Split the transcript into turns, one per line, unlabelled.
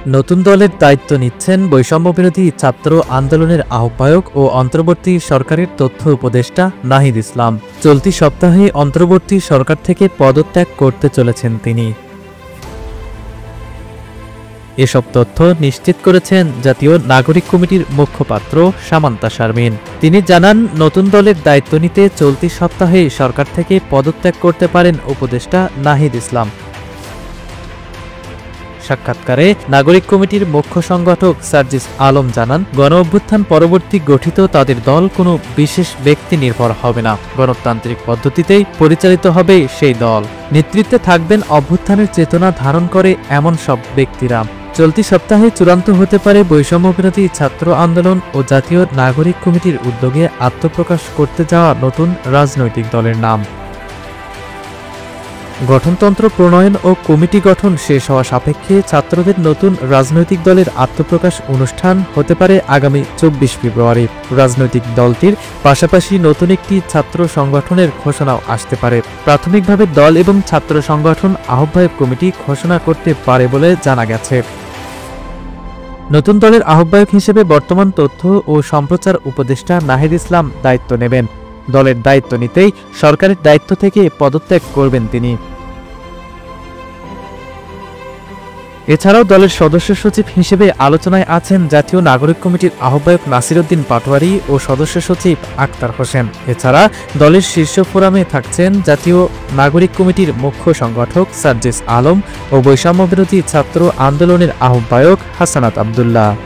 নতুন দলের দায়িত্ব নিচ্ছেন বৈষম্যবিরোধী ছাত্র আন্দোলনের আহ্বায়ক ও অন্তর্বর্তী সরকারের তথ্য উপদেষ্টা নাহিদ ইসলাম। চলতি সপ্তাহে অন্তর্বর্তী সরকার থেকে পদত্যাগ করতে চলেছেন তিনি। এসব তথ্য নিশ্চিত করেছেন জাতীয় নাগরিক কমিটির মুখপাত্র সামান্তা শারমিন। তিনি জানান, নতুন দলের দায়িত্ব নিতে চলতি সপ্তাহে সরকার থেকে পদত্যাগ করতে পারেন উপদেষ্টা নাহিদ ইসলাম। সাক্ষাৎকারে নাগরিক কমিটির মুখ্য সংগঠক সার্জিস আলম জানান, গণ-অভ্যুত্থান পরবর্তী গঠিত তাদের দল কোনো বিশেষ ব্যক্তি নির্ভর হবে না, গণতান্ত্রিক পদ্ধতিতেই পরিচালিত হবে সেই দল। নেতৃত্বে থাকবেন অভ্যুত্থানের চেতনা ধারণ করে এমন সব ব্যক্তিরা। চলতি সপ্তাহে চূড়ান্ত হতে পারে বৈষম্যবিরোধী ছাত্র আন্দোলন ও জাতীয় নাগরিক কমিটির উদ্যোগে আত্মপ্রকাশ করতে যাওয়া নতুন রাজনৈতিক দলের নাম। গঠনতন্ত্র প্রণয়ন ও কমিটি গঠন শেষ হওয়া সাপেক্ষে ছাত্রদের নতুন রাজনৈতিক দলের আত্মপ্রকাশ অনুষ্ঠান হতে পারে আগামী 24 ফেব্রুয়ারি। রাজনৈতিক দলটির পাশাপাশি নতুন একটি ছাত্র সংগঠনের ঘোষণাও আসতে পারে। প্রাথমিকভাবে দল এবং ছাত্র সংগঠন আহ্বায়ক কমিটি ঘোষণা করতে পারে বলে জানা গেছে। নতুন দলের আহ্বায়ক হিসেবে বর্তমান তথ্য ও সম্প্রচার উপদেষ্টা নাহিদ ইসলাম দায়িত্ব নেবেন। দলের দায়িত্ব নিতেই সরকারের দায়িত্ব থেকে পদত্যাগ করবেন তিনি। এছাড়াও দলের সদস্য সচিব হিসেবে আলোচনায় আছেন জাতীয় নাগরিক কমিটির আহ্বায়ক নাসির উদ্দিন পাটোয়ারি ও সদস্য সচিব আক্তার হোসেন। এছাড়া দলের শীর্ষ ফোরামে থাকছেন জাতীয় নাগরিক কমিটির মুখ্য সংগঠক সার্জিস আলম ও বৈষম্যবিরোধী ছাত্র আন্দোলনের আহ্বায়ক হাসানাত আব্দুল্লাহ।